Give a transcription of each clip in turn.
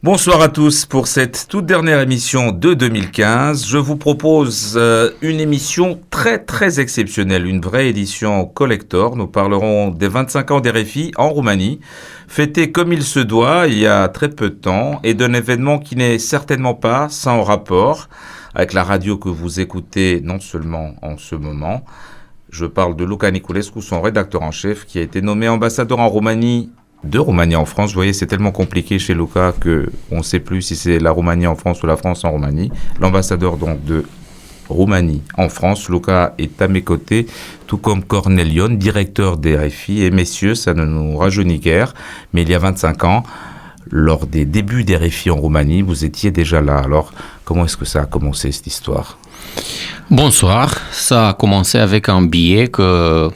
Bonsoir à tous pour cette toute dernière émission de 2015. Je vous propose une émission très très exceptionnelle, une vraie édition collector. Nous parlerons des 25 ans d'RFI en Roumanie, fêtés comme il se doit il y a très peu de temps, et d'un événement qui n'est certainement pas sans rapport avec la radio que vous écoutez non seulement en ce moment. Je parle de Luca Niculescu, son rédacteur en chef, qui a été nommé ambassadeur en Roumanie, de Roumanie en France. Vous voyez, c'est tellement compliqué chez Luca qu'on ne sait plus si c'est la Roumanie en France ou la France en Roumanie. L'ambassadeur donc de Roumanie en France, Luca est à mes côtés, tout comme Cornelion, directeur des RFI. Et messieurs, ça ne nous rajeunit guère, mais il y a 25 ans, lors des débuts des RFI en Roumanie, vous étiez déjà là. Alors, comment est-ce que ça a commencé cette histoire ? Bonsoir, ça a commencé avec un billet que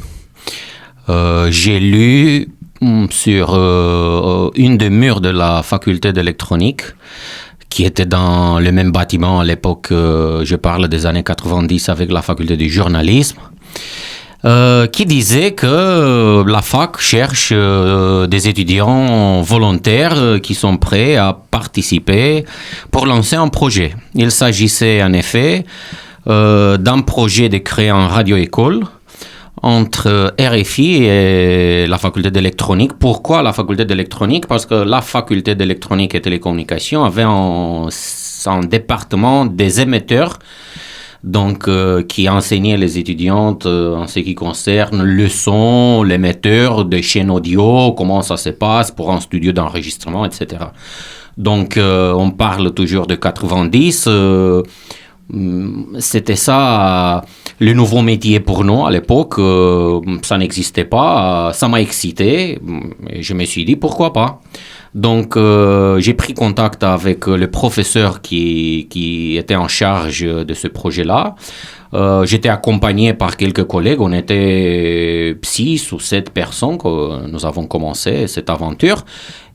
j'ai lu sur une des murs de la faculté d'électronique, qui était dans le même bâtiment à l'époque, je parle des années 90, avec la faculté du journalisme, qui disait que la fac cherche des étudiants volontaires qui sont prêts à participer pour lancer un projet. Il s'agissait en effet d'un projet de créer un radio-école entre RFI et la faculté d'électronique. Pourquoi la faculté d'électronique ? Parce que la faculté d'électronique et télécommunications avait un département des émetteurs, donc qui enseignait les étudiantes en ce qui concerne le son, l'émetteur des chaînes audio, comment ça se passe pour un studio d'enregistrement, etc. Donc on parle toujours de 90. C'était ça le nouveau métier pour nous à l'époque. Ça n'existait pas, ça m'a excité et je me suis dit pourquoi pas. Donc j'ai pris contact avec le professeur qui était en charge de ce projet-là. J'étais accompagné par quelques collègues, on était 6 ou 7 personnes que nous avons commencé cette aventure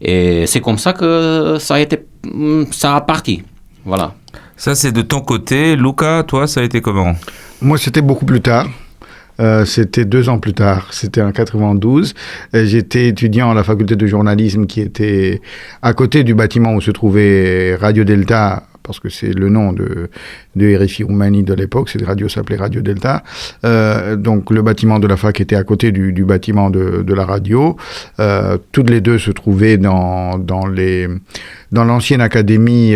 et c'est comme ça que ça a parti. Voilà. Ça, c'est de ton côté. Luca, toi, ça a été comment ? Moi, c'était beaucoup plus tard. C'était 2 ans plus tard. C'était en 92. J'étais étudiant à la faculté de journalisme qui était à côté du bâtiment où se trouvait Radio Delta, parce que c'est le nom de RFI Roumanie de l'époque, cette radio s'appelait Radio Delta. Donc le bâtiment de la fac était à côté du bâtiment de la radio. Toutes les deux se trouvaient dans l'ancienne académie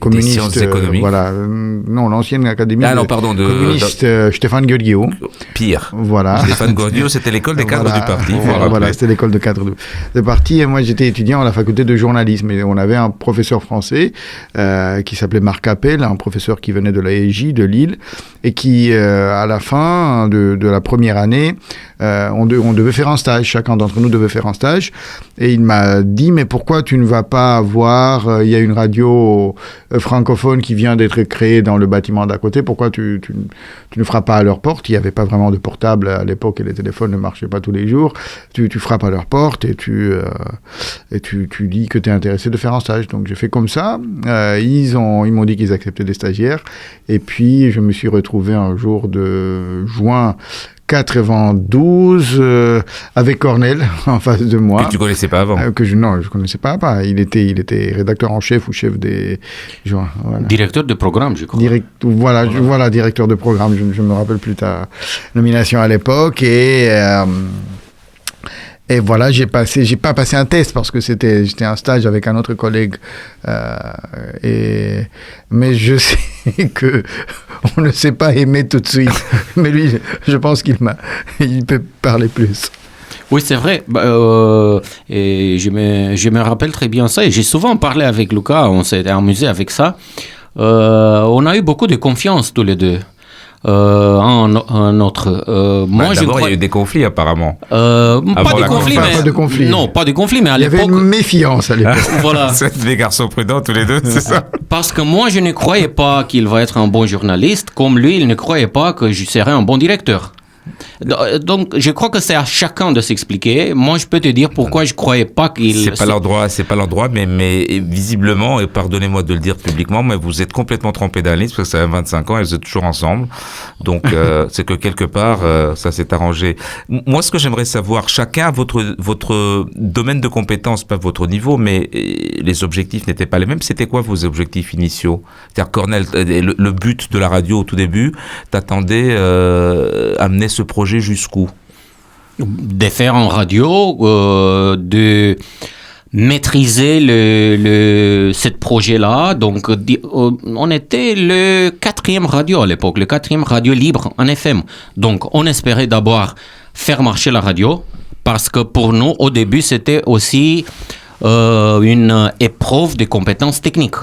communiste. Des sciences économiques. Voilà. Non, l'ancienne académie communiste Stéphane Gheorghiu. Pire. Voilà. Stéphane Gheorghiu, c'était l'école des cadres du parti. Voilà, c'était l'école de cadres du parti. Et moi, j'étais étudiant à la faculté de journalisme. Et on avait un professeur français qui s'appelait Marc Appel, un professeur qui venait de la EJ de Lille, et qui, à la fin de la première année, on devait faire un stage. Chacun d'entre nous devait faire un stage. Et il m'a dit, mais pourquoi tu ne vas pas voir, il y a une radio francophone qui vient d'être créée dans le bâtiment d'à côté, pourquoi tu ne feras pas à leur porte ? Il n'y avait pas vraiment de portable à l'époque et les téléphones ne marchaient pas tous les jours. Tu frappes à leur porte et tu dis que tu es intéressé de faire un stage. Donc j'ai fait comme ça. Ils m'ont dit qu'ils acceptaient des stagiaires. Et puis je me suis retrouvé un jour de juin 92 avec Cornel en face de moi. Que tu connaissais pas avant. Non, je connaissais pas. Il était rédacteur en chef ou chef des. Voilà. Directeur de programme, je crois. Voilà, directeur de programme. Je me rappelle plus ta nomination à l'époque et voilà, j'ai pas passé un test parce que j'étais un stage avec un autre collègue, mais je sais que on ne sait pas aimer tout de suite. Mais lui, je pense il peut parler plus. Oui, c'est vrai. Et je me rappelle très bien ça. Et j'ai souvent parlé avec Luca, on s'est amusé avec ça. On a eu beaucoup de confiance tous les deux. Un autre. Moi, d'abord, il y a eu des conflits apparemment. Pas de conflits, Non, pas de conflits, mais à l'époque. Il y avait une méfiance à l'époque. Voilà. C'est des garçons prudents tous les deux, c'est ça. Parce que moi, je ne croyais pas qu'il va être un bon journaliste, comme lui, il ne croyait pas que je serais un bon directeur. Donc, je crois que c'est à chacun de s'expliquer. Moi, je peux te dire pourquoi je croyais pas qu'il... C'est pas l'endroit, mais visiblement, et pardonnez-moi de le dire publiquement, mais vous êtes complètement trempés d'Alice, parce que ça fait 25 ans et vous êtes toujours ensemble. Donc, c'est que quelque part, ça s'est arrangé. Moi, ce que j'aimerais savoir, chacun a votre domaine de compétences, pas votre niveau, mais les objectifs n'étaient pas les mêmes. C'était quoi vos objectifs initiaux? C'est-à-dire, Cornel, le but de la radio au tout début, t'attendais amener ce projet jusqu'où? De faire en radio, de maîtriser ce projet-là. Donc, on était le 4e radio à l'époque, le 4e radio libre en FM. Donc, on espérait d'abord faire marcher la radio, parce que pour nous, au début, c'était aussi une épreuve de compétences techniques.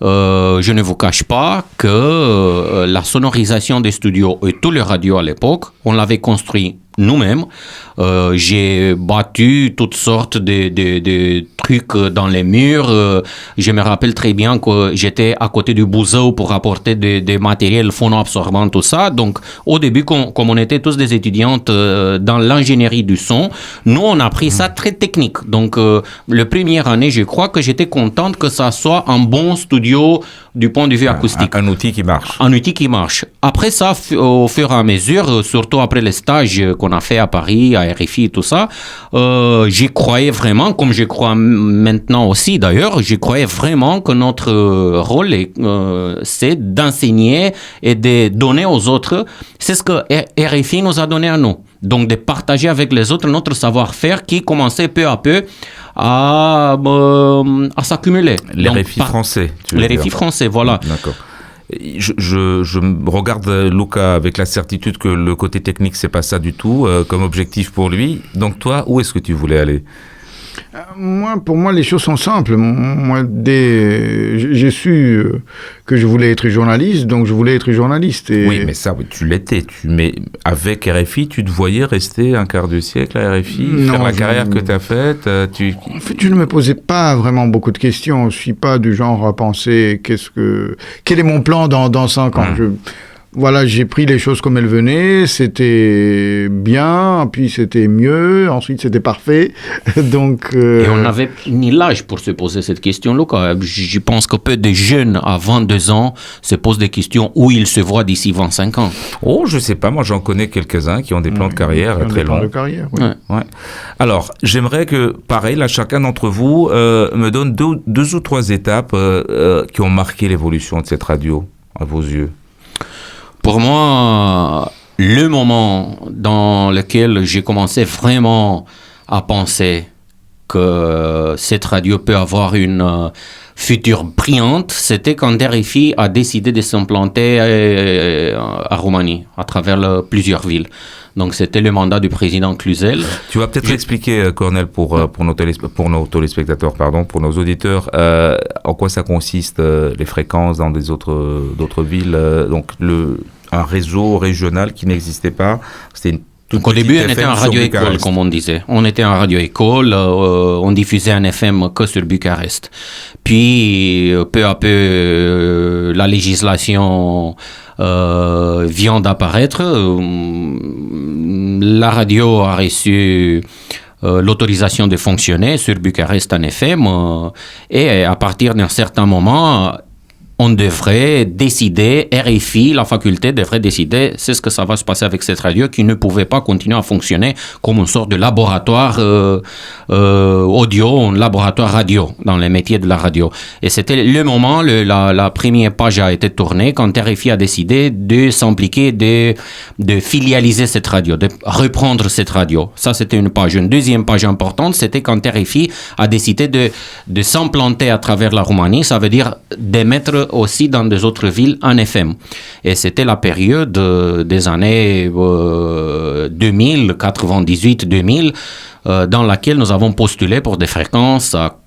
Je ne vous cache pas que la sonorisation des studios et tous les radios à l'époque, on l'avait construit nous-mêmes. J'ai battu toutes sortes de trucs dans les murs. Je me rappelle très bien que j'étais à côté du Bouzeau pour apporter des matériels phono-absorbants, tout ça. Donc, au début, comme on était tous des étudiantes dans l'ingénierie du son, nous, on a pris ça très technique. Donc, la première année, je crois que j'étais contente que ça soit un bon studio du point de vue acoustique. Un outil qui marche. Un outil qui marche. Après ça, au fur et à mesure, surtout après les stages qu'on a fait à Paris, à RFI et tout ça, j'y croyais vraiment, comme je crois maintenant aussi d'ailleurs, je croyais vraiment que notre rôle, c'est d'enseigner et de donner aux autres. C'est ce que RFI nous a donné à nous. Donc de partager avec les autres notre savoir-faire qui commençait peu à peu à s'accumuler. Les RFI français, tu veux dire. Les RFI français, voilà. D'accord. Je regarde Luca avec la certitude que le côté technique, c'est pas ça du tout comme objectif pour lui. Donc toi, où est-ce que tu voulais aller? Pour moi, les choses sont simples. Moi, j'ai su que je voulais être journaliste, donc je voulais être journaliste. Et... Oui, mais ça, tu l'étais. Mais avec RFI, tu te voyais rester un quart de siècle à RFI, faire la carrière que tu as faite. En fait, je ne me posais pas vraiment beaucoup de questions. Je suis pas du genre à penser quel est mon plan dans 5 ans. Voilà, j'ai pris les choses comme elles venaient, c'était bien, puis c'était mieux, ensuite c'était parfait, donc... Et on n'avait ni l'âge pour se poser cette question, Luca. Je pense que peu de jeunes à 22 ans se posent des questions où ils se voient d'ici 25 ans. Oh, je sais pas, moi j'en connais quelques-uns qui ont des plans de carrière très longs. De carrière, oui. Ouais. Alors, j'aimerais que, pareil, là, chacun d'entre vous me donne deux ou trois étapes qui ont marqué l'évolution de cette radio, à vos yeux. Pour moi, le moment dans lequel j'ai commencé vraiment à penser que cette radio peut avoir une future brillante, c'était quand RFI a décidé de s'implanter à Roumanie, à travers plusieurs villes. Donc, c'était le mandat du président Cluzel. Tu vas peut-être expliquer, Cornel, pour nos téléspectateurs, pour nos auditeurs, en quoi ça consiste, les fréquences dans d'autres villes. Donc, un réseau régional qui n'existait pas. C'était Donc, au début, on était en radio-école, comme on disait. On était en radio-école, on diffusait un FM que sur Bucarest. Puis, peu à peu, la législation vient d'apparaître. La radio a reçu l'autorisation de fonctionner sur Bucarest en FM. Et à partir d'un certain moment, on devrait décider, RFI, la faculté devrait décider, c'est ce que ça va se passer avec cette radio qui ne pouvait pas continuer à fonctionner comme une sorte de laboratoire audio, un laboratoire radio dans les métiers de la radio. Et c'était le moment, la première page a été tournée quand RFI a décidé de s'impliquer, de filialiser cette radio, de reprendre cette radio. Ça, c'était une page. Une deuxième page importante, c'était quand RFI a décidé de s'implanter à travers la Roumanie, ça veut dire d'émettre aussi dans des autres villes en FM. Et c'était la période des années 2000, 98-2000. dans laquelle nous avons postulé pour des fréquences à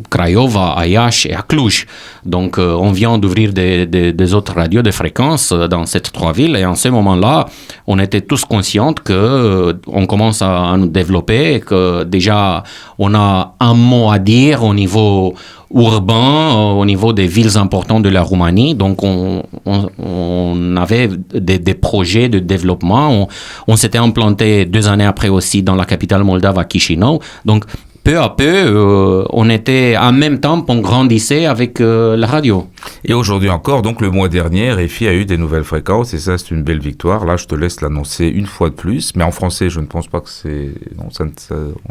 Craiova, à Iași et à Cluj. Donc, on vient d'ouvrir des autres radios de fréquences dans ces 3 villes. Et en ce moment-là, on était tous conscients qu'on commence à nous développer et que déjà, on a un mot à dire au niveau urbain, au niveau des villes importantes de la Roumanie. Donc, on avait des projets de développement. On s'était implanté 2 années après aussi dans la capitale moldave, à Chișinău. Donc, peu à peu, on était en même temps, on grandissait avec la radio. Et aujourd'hui encore, donc le mois dernier, RFI a eu des nouvelles fréquences et ça c'est une belle victoire. Là, je te laisse l'annoncer une fois de plus, mais en français, je ne pense pas que c'est... Non, on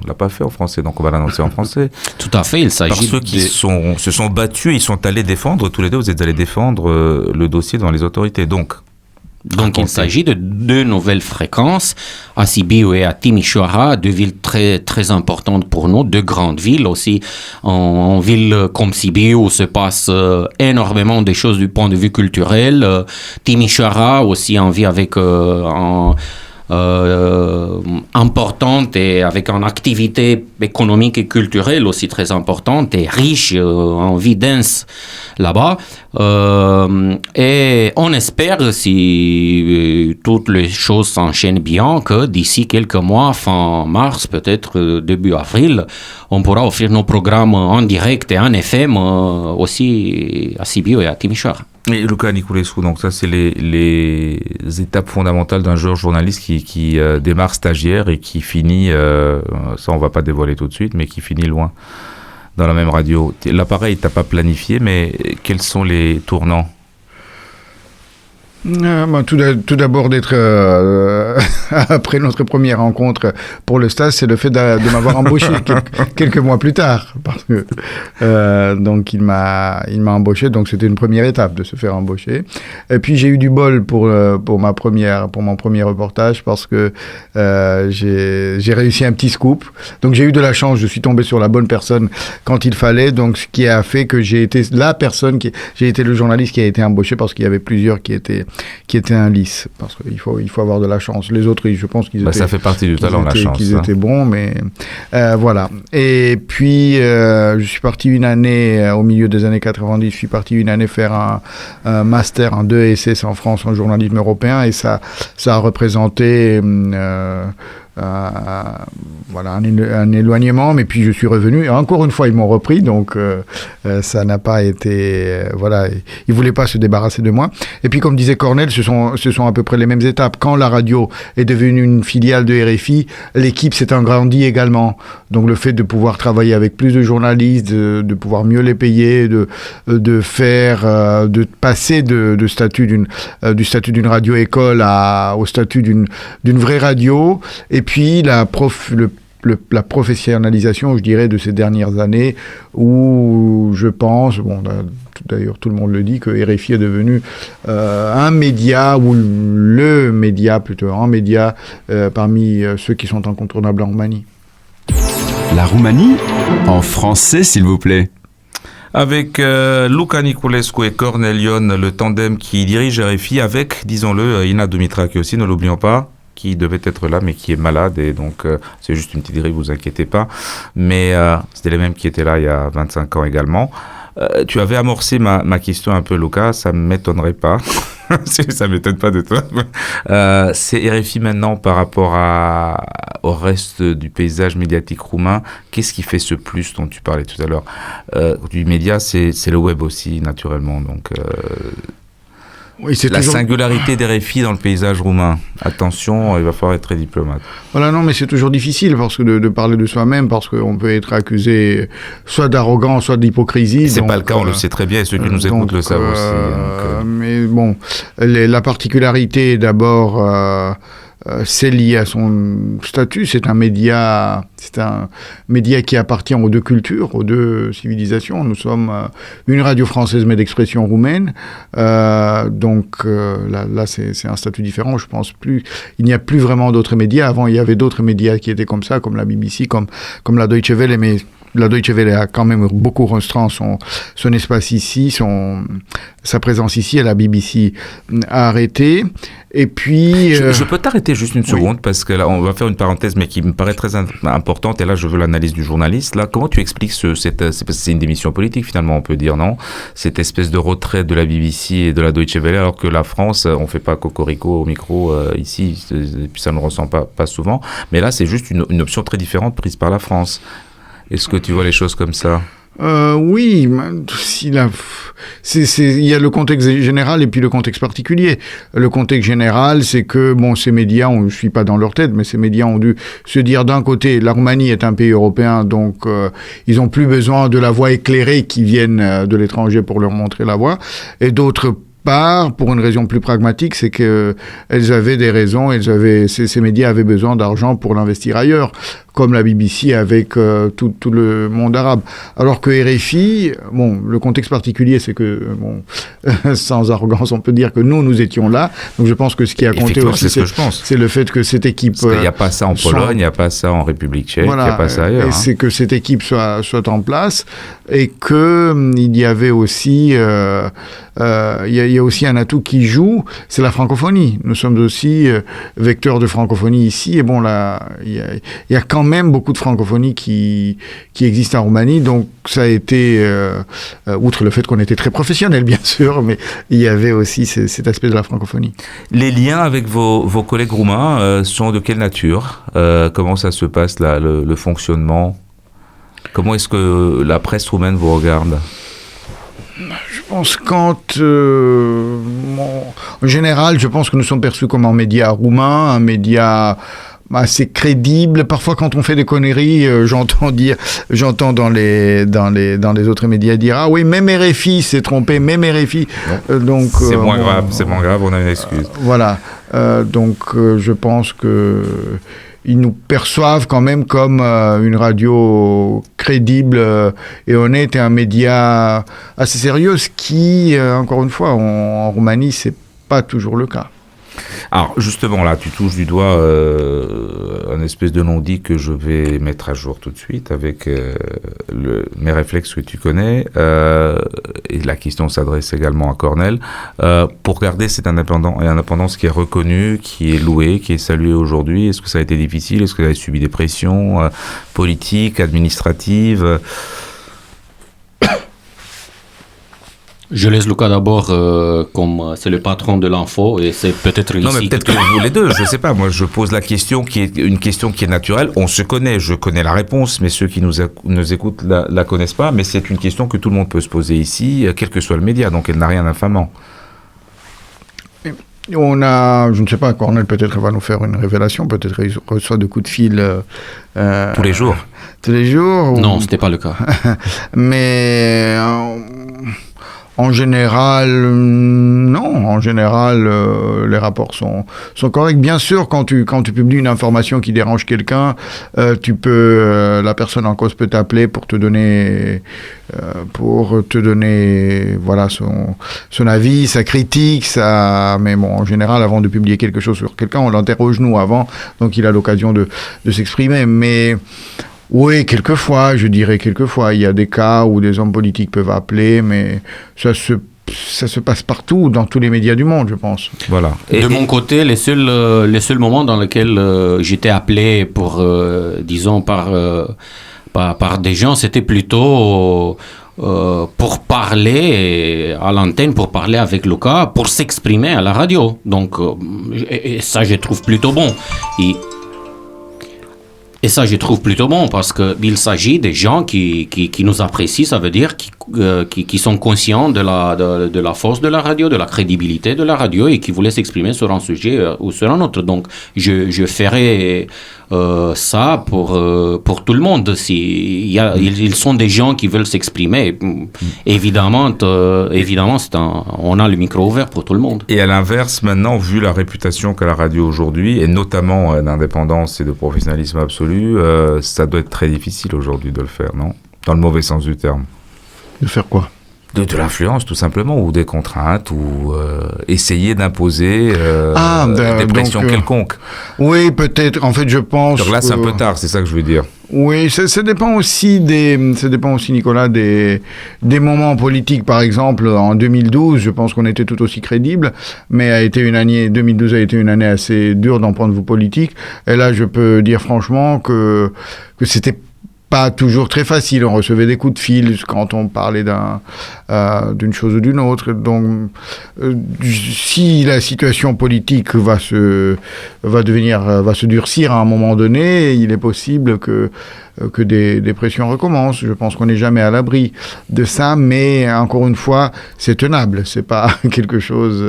ne l'a pas fait en français, donc on va l'annoncer en français. Tout à fait, il s'agit Par ceux qui se sont battus, ils sont allés défendre, tous les deux, vous êtes allés défendre le dossier devant les autorités, donc... Donc, il s'agit de 2 nouvelles fréquences, à Sibiu et à Timișoara, 2 villes très, très importantes pour nous, 2 grandes villes aussi. En ville comme Sibiu, où se passe énormément de choses du point de vue culturel. Timișoara aussi en vie avec importante et avec une activité économique et culturelle aussi très importante et riche, en vie dense là-bas. Et on espère, si toutes les choses s'enchaînent bien, que d'ici quelques mois, fin mars, peut-être début avril, on pourra offrir nos programmes en direct et en FM aussi à Sibiu et à Timișoara. Et Luca Niculescu, donc ça c'est les étapes fondamentales d'un journaliste qui démarre stagiaire et qui finit, ça on va pas dévoiler tout de suite, mais qui finit loin dans la même radio. L'appareil t'as pas planifié, mais quels sont les tournants? Tout d'abord d'être après notre première rencontre pour le stage, c'est le fait de m'avoir embauché quelques mois plus tard, parce que donc il m'a embauché, donc c'était une première étape de se faire embaucher. Et puis j'ai eu du bol pour mon premier reportage, parce que j'ai réussi un petit scoop. Donc j'ai eu de la chance, je suis tombé sur la bonne personne quand il fallait, donc ce qui a fait que j'ai été la personne j'ai été le journaliste qui a été embauché, parce qu'il y avait plusieurs qui étaient un lice, parce qu'il faut avoir de la chance. Les autres, je pense qu'ils étaient... ça fait partie du talent, la chance. Qu'ils étaient bons, mais voilà. Et puis, je suis parti une année, au milieu des années 90, je suis parti une année faire un master en 2 SS en France en journalisme européen, et ça a représenté... voilà, un éloignement, mais puis je suis revenu et encore une fois ils m'ont repris, donc ça n'a pas été voilà, ils voulaient pas se débarrasser de moi. Et puis comme disait Cornel, ce sont à peu près les mêmes étapes. Quand la radio est devenue une filiale de RFI, l'équipe s'est agrandie également, donc le fait de pouvoir travailler avec plus de journalistes, de pouvoir mieux les payer, de passer du statut d'une radio-école au statut d'une vraie radio. Et puis la professionnalisation, je dirais, de ces dernières années, où je pense, d'ailleurs tout le monde le dit, que RFI est devenu un média, ou le média plutôt, un média parmi ceux qui sont incontournables en Roumanie. La Roumanie, en français s'il vous plaît. Avec Luca Niculescu et Cornel Ion, le tandem qui dirige RFI, avec, disons-le, Ina Dumitrache aussi, ne l'oublions pas, qui devait être là, mais qui est malade, et donc c'est juste une petite grippe, vous inquiétez pas. Mais c'était les mêmes qui étaient là il y a 25 ans également. Tu avais amorcé ma question un peu, Luca, ça ne m'étonnerait pas. Ça ne m'étonne pas de toi. C'est RFI maintenant par rapport au reste du paysage médiatique roumain. Qu'est-ce qui fait ce plus dont tu parlais tout à l'heure du média, c'est le web aussi, naturellement. Donc... Oui, la singularité des RFI dans le paysage roumain. Attention, il va falloir être très diplomate. Voilà, non, mais c'est toujours difficile parce que de parler de soi-même, parce qu'on peut être accusé soit d'arrogance, soit d'hypocrisie. C'est pas le cas, on le sait très bien, et ceux qui nous écoutent le savent aussi. Mais bon, la particularité d'abord... c'est lié à son statut, c'est un média qui appartient aux 2 cultures, aux 2 civilisations. Nous sommes une radio française mais d'expression roumaine, donc là c'est un statut différent. Je pense il n'y a plus vraiment d'autres médias. Avant il y avait d'autres médias qui étaient comme ça, comme la BBC, comme la Deutsche Welle, mais la Deutsche Welle a quand même beaucoup restreint son espace ici, sa présence ici, et la BBC a arrêté. Et puis... Je peux t'arrêter juste une seconde, parce que là, on va faire une parenthèse, mais qui me paraît très importante, et là, je veux l'analyse du journaliste. Là, comment tu expliques c'est une démission politique, finalement, on peut dire, non? Cette espèce de retrait de la BBC et de la Deutsche Welle, alors que la France, on fait pas cocorico au micro ici, et puis ça ne ressent pas souvent. Mais là, c'est juste une option très différente prise par la France. Est-ce que tu vois les choses comme ça? Oui, il y a le contexte général et puis le contexte particulier. Le contexte général, c'est que ces médias, je ne suis pas dans leur tête, mais ces médias ont dû se dire d'un côté, la Roumanie est un pays européen, donc ils n'ont plus besoin de la voix éclairée qui viennent de l'étranger pour leur montrer la voie, et d'autre part, pour une raison plus pragmatique, c'est qu'elles avaient des raisons, ces médias avaient besoin d'argent pour l'investir ailleurs, comme la BBC avec tout le monde arabe. Alors que RFI, le contexte particulier, c'est que, sans arrogance, on peut dire que nous étions là. Donc je pense que ce qui a compté aussi, c'est le fait que cette équipe... Parce qu'il n'y a pas ça en Pologne, il n'y a pas ça en République tchèque, il n'y a pas ça ailleurs. Et c'est que cette équipe soit en place, et qu'il y avait aussi... il y a aussi un atout qui joue, c'est la francophonie. Nous sommes aussi vecteurs de francophonie ici, et là, il y a quand même beaucoup de francophonie qui existe en Roumanie, donc ça a été, outre le fait qu'on était très professionnels, bien sûr, mais il y avait aussi cet aspect de la francophonie. Les liens avec vos collègues roumains sont de quelle nature? Comment ça se passe, là, le fonctionnement? Comment est-ce que la presse roumaine vous regarde? Je pense en général, je pense que nous sommes perçus comme un média roumain, un média assez crédible. Parfois, quand on fait des conneries, j'entends dans les autres médias dire ah oui, même RFI s'est trompé, même RFI. Donc c'est moins grave, on a une excuse. Voilà. Donc je pense que ils nous perçoivent quand même comme une radio crédible et honnête, et un média assez sérieux, ce qui, encore une fois, en Roumanie, c'est pas toujours le cas. Alors justement là, tu touches du doigt un espèce de non-dit que je vais mettre à jour tout de suite avec mes réflexes que tu connais, et la question s'adresse également à Cornel. Pour garder cette indépendance qui est reconnue, qui est louée, qui est saluée aujourd'hui, est-ce que ça a été difficile? Est-ce que vous avez subi des pressions politiques, administratives? Je laisse Lucas d'abord, comme c'est le patron de l'info, et c'est peut-être ici... Non, mais peut-être que vous les deux, je ne sais pas. Moi, je pose la question qui est une question qui est naturelle. On se connaît, je connais la réponse, mais ceux qui nous écoutent la connaissent pas. Mais c'est une question que tout le monde peut se poser ici, quel que soit le média, donc elle n'a rien d'infamant. On a, je ne sais pas, Cornel peut-être va nous faire une révélation, peut-être il reçoit de coups de fil... tous les jours. Tous les jours. Non, ce n'était pas le cas. Mais... en général, non. En général, les rapports sont corrects. Bien sûr, quand tu publies une information qui dérange quelqu'un, la personne en cause peut t'appeler pour te donner, voilà, son avis, sa critique, mais en général, avant de publier quelque chose sur quelqu'un, on l'interroge nous avant, donc il a l'occasion de s'exprimer. Mais oui, quelquefois, il y a des cas où des hommes politiques peuvent appeler, mais ça se passe partout, dans tous les médias du monde, je pense. Voilà. De mon côté, les seuls moments dans lesquels j'étais appelé disons, par des gens, c'était plutôt pour parler à l'antenne, pour parler avec Lucas, pour s'exprimer à la radio. Donc, et ça, je trouve plutôt bon. Et ça, je trouve plutôt bon, parce qu'il s'agit des gens qui nous apprécient, ça veut dire qui sont conscients de la force de la radio, de la crédibilité de la radio, et qui voulaient s'exprimer sur un sujet ou sur un autre. Donc, je ferai ça pour tout le monde. Ils sont des gens qui veulent s'exprimer. Évidemment, on a le micro ouvert pour tout le monde. Et à l'inverse, maintenant, vu la réputation qu'a la radio aujourd'hui, et notamment d'indépendance et de professionnalisme absolu, ça doit être très difficile aujourd'hui de le faire, non? Dans le mauvais sens du terme. De faire quoi? De l'influence, tout simplement, ou des contraintes, ou essayer d'imposer des pressions quelconques. Oui, peut-être. En fait, je pense. Donc là, c'est un peu tard, c'est ça que je veux dire. Oui, ça dépend aussi Nicolas, des moments politiques. Par exemple, en 2012, je pense qu'on était tout aussi crédible, mais 2012 a été une année assez dure d'un point de vue politique. Et là, je peux dire franchement que c'était pas toujours très facile. On recevait des coups de fil quand on parlait d'une chose ou d'une autre. Donc, si la situation politique va se durcir à un moment donné, il est possible que des pressions recommencent. Je pense qu'on n'est jamais à l'abri de ça, mais encore une fois, c'est tenable. C'est pas quelque chose.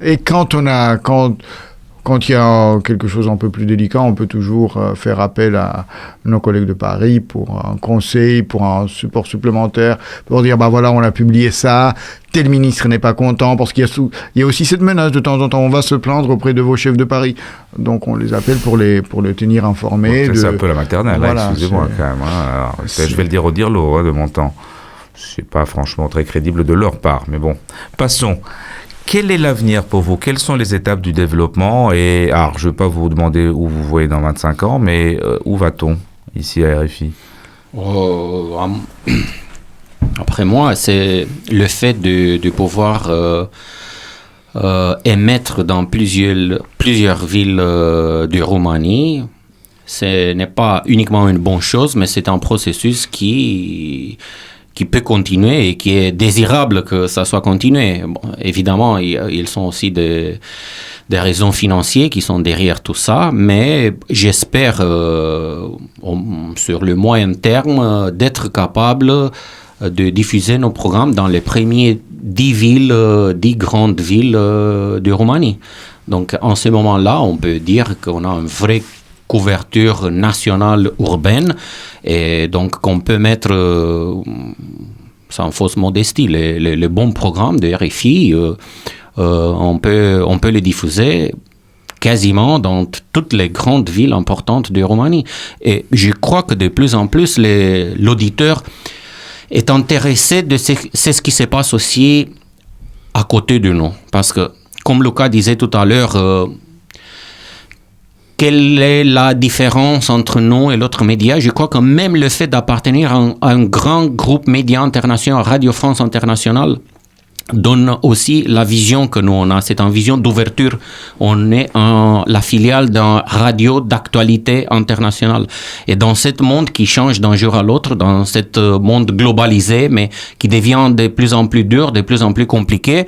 Et quand il y a quelque chose un peu plus délicat, on peut toujours faire appel à nos collègues de Paris pour un conseil, pour un support supplémentaire, pour dire, voilà, on a publié ça, tel ministre n'est pas content, parce qu'il y a aussi cette menace de temps en temps, on va se plaindre auprès de vos chefs de Paris. Donc on les appelle pour les tenir informés. C'est un peu la maternelle, voilà, excusez-moi quand même. Alors, je vais le dire au dire-l'eau de mon temps. C'est pas franchement très crédible de leur part, mais bon. Passons. Quel est l'avenir pour vous? Quelles sont les étapes du développement? Et alors, je ne vais pas vous demander où vous voyez dans 25 ans, mais où va-t-on ici à RFI? Après moi, c'est le fait de pouvoir émettre dans plusieurs villes de Roumanie. Ce n'est pas uniquement une bonne chose, mais c'est un processus qui peut continuer et qui est désirable que ça soit continué. Bon, évidemment, ils sont aussi des raisons financières qui sont derrière tout ça, mais j'espère, sur le moyen terme, d'être capable de diffuser nos programmes dans les premiers 10 grandes villes de Roumanie. Donc, en ce moment-là, on peut dire qu'on a une vraie couverture nationale urbaine et donc qu'on peut mettre sans fausse modestie les bons programmes de RFI, on peut les diffuser quasiment dans toutes les grandes villes importantes de Roumanie. Et je crois que de plus en plus l'auditeur est intéressé de c'est ce qui se passe aussi à côté de nous, parce que comme Luca disait tout à l'heure, quelle est la différence entre nous et l'autre média? Je crois que même le fait d'appartenir à un grand groupe média international, Radio France Internationale, donne aussi la vision que nous on a. C'est une vision d'ouverture. On est la filiale d'un radio d'actualité internationale. Et dans ce monde qui change d'un jour à l'autre, dans ce monde globalisé, mais qui devient de plus en plus dur, de plus en plus compliqué,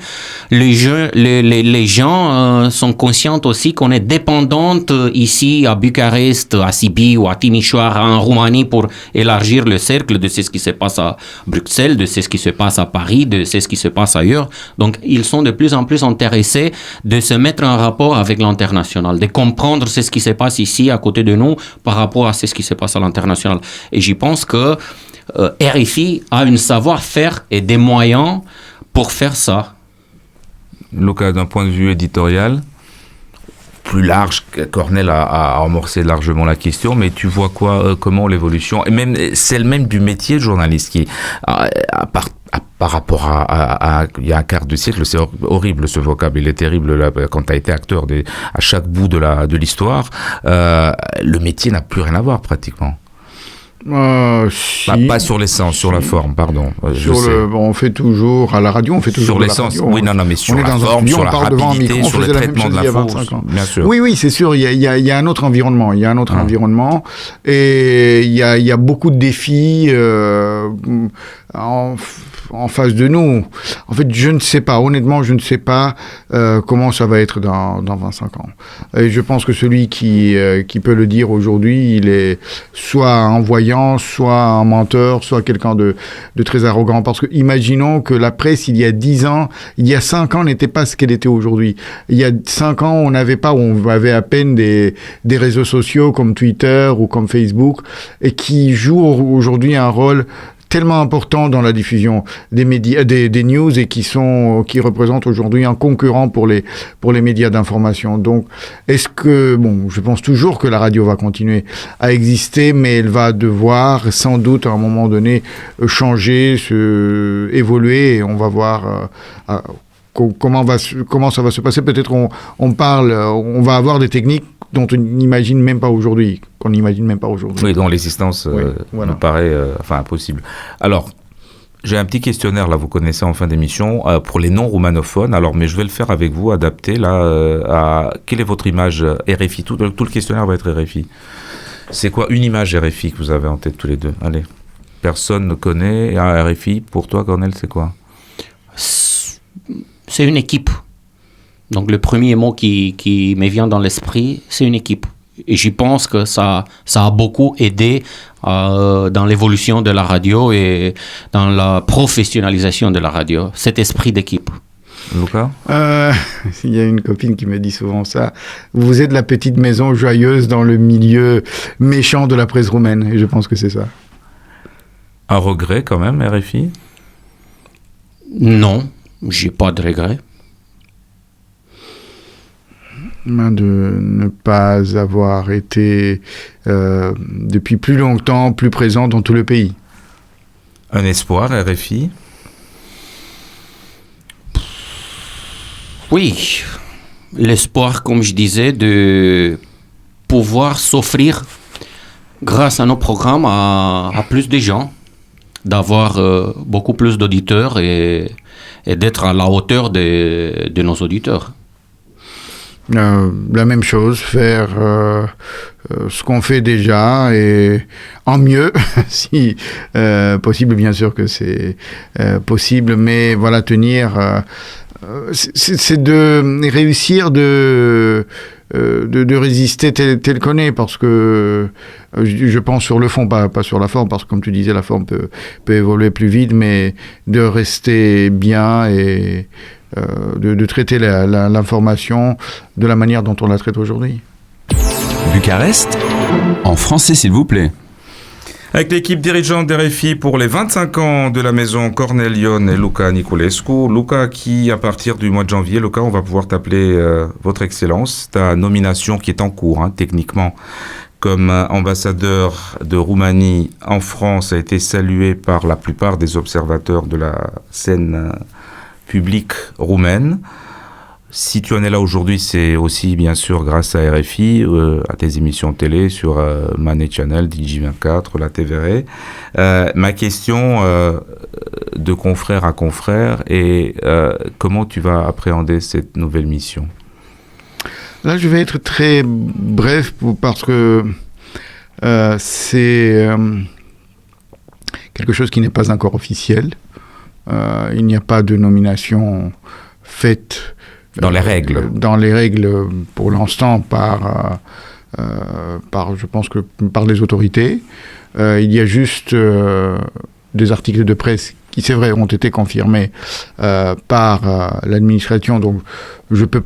les gens sont conscients aussi qu'on est dépendante ici à Bucarest, à Sibiu ou à Timișoara, en Roumanie, pour élargir le cercle de ce qui se passe à Bruxelles, de ce qui se passe à Paris, de ce qui se passe ailleurs. Donc, ils sont de plus en plus intéressés de se mettre en rapport avec l'international, de comprendre ce qui se passe ici à côté de nous par rapport à ce qui se passe à l'international. Et j'y pense que RFI a un savoir-faire et des moyens pour faire ça. Luca, d'un point de vue éditorial, plus large, Cornel a amorcé largement la question, mais tu vois comment l'évolution, et même celle même du métier de journaliste, qui, par rapport à il y a un quart de siècle, c'est horrible ce vocable, il est terrible là, quand tu as été acteur à chaque bout de l'histoire, le métier n'a plus rien à voir pratiquement. Si. Pas sur l'essence, sur la forme, pardon. On fait toujours, à la radio, on fait toujours sur l'essence, oui, non, mais sur la forme, sur la rapidité, sur le traitement de l'info, bien sûr. Oui, c'est sûr, il y a un autre environnement, environnement, et il y a beaucoup de défis en face de nous. En fait, je ne sais pas, honnêtement, comment ça va être dans 25 ans. Et je pense que celui qui peut le dire aujourd'hui, il est soit un voyant, soit un menteur, soit quelqu'un de très arrogant. Parce que imaginons que la presse, il y a 5 ans, n'était pas ce qu'elle était aujourd'hui. Il y a 5 ans, on avait à peine des réseaux sociaux comme Twitter ou comme Facebook, et qui jouent aujourd'hui un rôle tellement importants dans la diffusion des médias, des news, et qui représentent aujourd'hui un concurrent pour les médias d'information. Donc, je pense toujours que la radio va continuer à exister, mais elle va devoir sans doute à un moment donné changer, évoluer, et on va voir comment ça va se passer. Peut-être on va avoir des techniques dont on n'imagine même pas aujourd'hui, Oui, dont l'existence me paraît impossible. Alors, j'ai un petit questionnaire, là, vous connaissez en fin d'émission, pour les non-roumanophones. Alors, mais je vais le faire avec vous, adapté, là, quelle est votre image RFI? Tout le questionnaire va être RFI. C'est quoi une image RFI que vous avez en tête tous les deux? Allez. Personne ne connaît un RFI. Pour toi, Cornel, c'est quoi? C'est une équipe. Donc le premier mot qui me vient dans l'esprit, c'est une équipe. Et je pense que ça a beaucoup aidé dans l'évolution de la radio et dans la professionnalisation de la radio, cet esprit d'équipe. Luca? Il y a une copine qui me dit souvent ça. Vous êtes la petite maison joyeuse dans le milieu méchant de la presse roumaine. Et je pense que c'est ça. Un regret quand même, RFI? Non, j'ai pas de regret. De ne pas avoir été depuis plus longtemps plus présent dans tout le pays. Un espoir, RFI? Oui, l'espoir, comme je disais, de pouvoir s'offrir, grâce à nos programmes, à plus de gens, d'avoir beaucoup plus d'auditeurs et d'être à la hauteur de nos auditeurs. La même chose, faire ce qu'on fait déjà et en mieux, si possible, bien sûr que c'est possible, mais voilà, tenir, c'est de réussir de résister tel qu'on est, parce que je pense sur le fond, pas sur la forme, parce que comme tu disais, la forme peut évoluer plus vite, mais de rester bien et de traiter l'information de la manière dont on la traite aujourd'hui. Bucarest, en français s'il vous plaît. Avec l'équipe dirigeante d'RFI pour les 25 ans de la maison Cornelion et Luca Niculescu. Luca, qui à partir du mois de janvier, Luca, on va pouvoir t'appeler Votre Excellence. Ta nomination qui est en cours, techniquement, comme ambassadeur de Roumanie en France, a été saluée par la plupart des observateurs de la scène publique roumaine. Si tu en es là aujourd'hui, c'est aussi bien sûr grâce à RFI, à tes émissions télé sur Manet Channel, Digi24, la TVR. Ma question de confrère à confrère est comment tu vas appréhender cette nouvelle mission? Là, je vais être très bref parce que c'est quelque chose qui n'est pas encore officiel. Il n'y a pas de nomination faite dans les règles. Dans les règles, pour l'instant, je pense que par les autorités. Il y a juste des articles de presse qui, c'est vrai, ont été confirmés par l'administration. Donc, je peux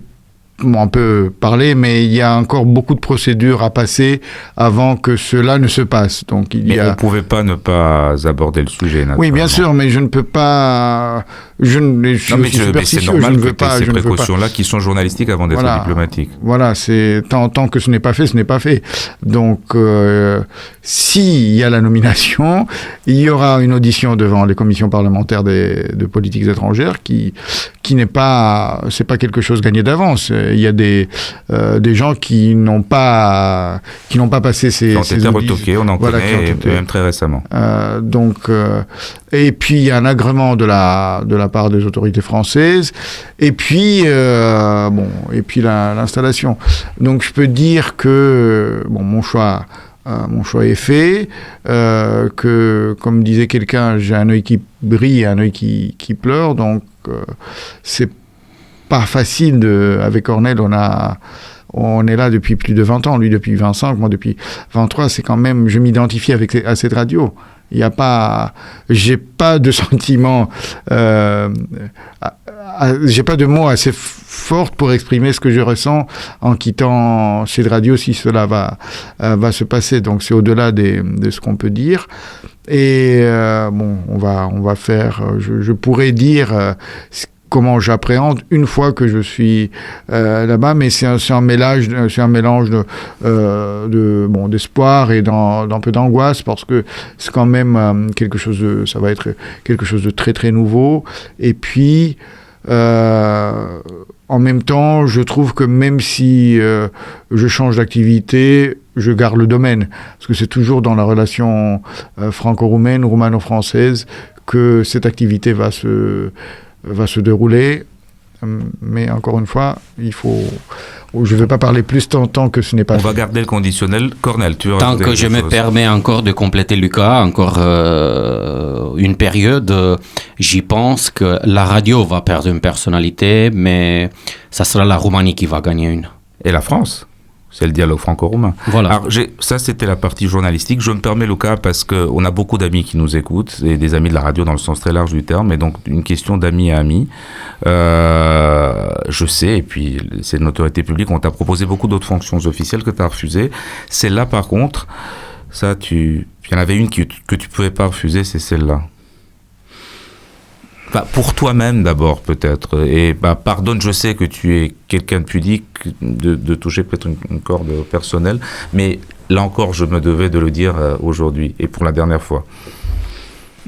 un peu parler, mais il y a encore beaucoup de procédures à passer avant que cela ne se passe. Donc, mais on ne pouvait pas ne pas aborder le sujet. Oui, bien sûr, mais je ne peux pas... c'est normal que tu aies ces précautions-là qui sont journalistiques avant d'être diplomatiques. Voilà, tant que ce n'est pas fait, ce n'est pas fait. Donc, s'il y a la nomination, il y aura une audition devant les commissions parlementaires de politique étrangère qui n'est pas... C'est pas quelque chose gagné d'avance. Il y a des gens qui n'ont pas passé ces auditions. Qui ont été retoqués, on en connaît, même très récemment. Et puis, il y a un agrément de la part des autorités françaises, et puis l'installation. Donc, je peux dire que mon choix est fait, que, comme disait quelqu'un, j'ai un œil qui brille et un œil qui pleure, donc c'est pas facile. Avec Cornel, on est là depuis plus de 20 ans, lui depuis 25, moi depuis 23, c'est quand même, je m'identifie à cette radio. J'ai pas de sentiment j'ai pas de mots assez forts pour exprimer ce que je ressens en quittant cette radio, si cela va se passer. Donc c'est au-delà de ce qu'on peut dire. Et on va faire. Je pourrais dire comment j'appréhende une fois que je suis là-bas, mais c'est un mélange d'espoir et d'un peu d'angoisse, parce que c'est quand même ça va être quelque chose de très très nouveau. Et puis en même temps, je trouve que même si je change d'activité, je garde le domaine, parce que c'est toujours dans la relation franco-roumaine, roumano-française, que cette activité va se dérouler. Mais encore une fois, je ne vais pas parler plus tant que ce n'est pas On va garder le conditionnel. Cornel, tu veux Tant que je me permets encore de compléter Lucas, encore une période, j'y pense que la radio va perdre une personnalité, mais ça sera la Roumanie qui va gagner une. Et la France. C'est le dialogue franco-roumain. Voilà. Alors, ça, c'était la partie journalistique. Je me permets, Lucas, parce qu'on a beaucoup d'amis qui nous écoutent, et des amis de la radio dans le sens très large du terme, et donc une question d'amis à amis. Je sais, et puis c'est de notoriété publique, on t'a proposé beaucoup d'autres fonctions officielles que tu as refusées. Celle-là, par contre, il y en avait une que tu pouvais pas refuser, c'est celle-là. Pour toi-même d'abord peut-être, et pardonne, je sais que tu es quelqu'un de pudique, de toucher peut-être une corde personnelle, mais là encore je me devais de le dire aujourd'hui et pour la dernière fois.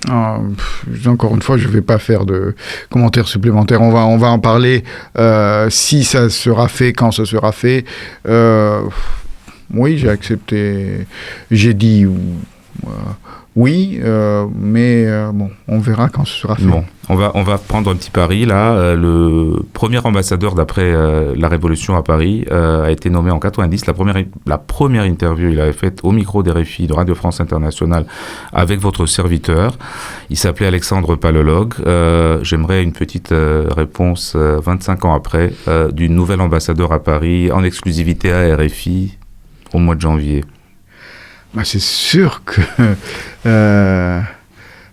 Encore une fois, je ne vais pas faire de commentaires supplémentaires. On va en parler si ça sera fait, quand ça sera fait. Oui, j'ai accepté. J'ai dit oui, mais on verra quand ce sera fait. Bon, on va prendre un petit pari là. Le premier ambassadeur d'après la Révolution à Paris a été nommé en 90. La première interview, il avait faite au micro d'RFI, de Radio France Internationale, avec votre serviteur. Il s'appelait Alexandre Palelog. J'aimerais une petite réponse 25 ans après du nouvel ambassadeur à Paris, en exclusivité à RFI, au mois de janvier. C'est sûr que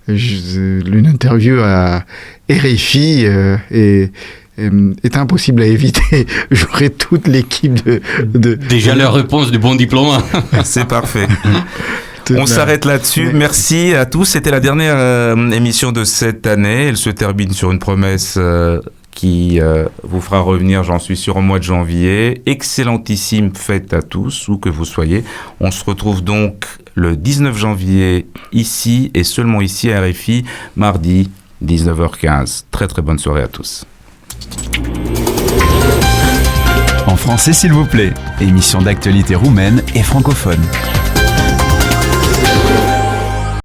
une interview à RFI est impossible à éviter. J'aurai toute l'équipe de... Déjà la réponse du bon diplôme. C'est parfait. On s'arrête là-dessus. Merci à tous. C'était la dernière émission de cette année. Elle se termine sur une promesse qui vous fera revenir, j'en suis sûr, au mois de janvier. Excellentissime fête à tous, où que vous soyez. On se retrouve donc le 19 janvier ici, et seulement ici à RFI, mardi, 19h15. Très très bonne soirée à tous. En français s'il vous plaît, émission d'actualité roumaine et francophone.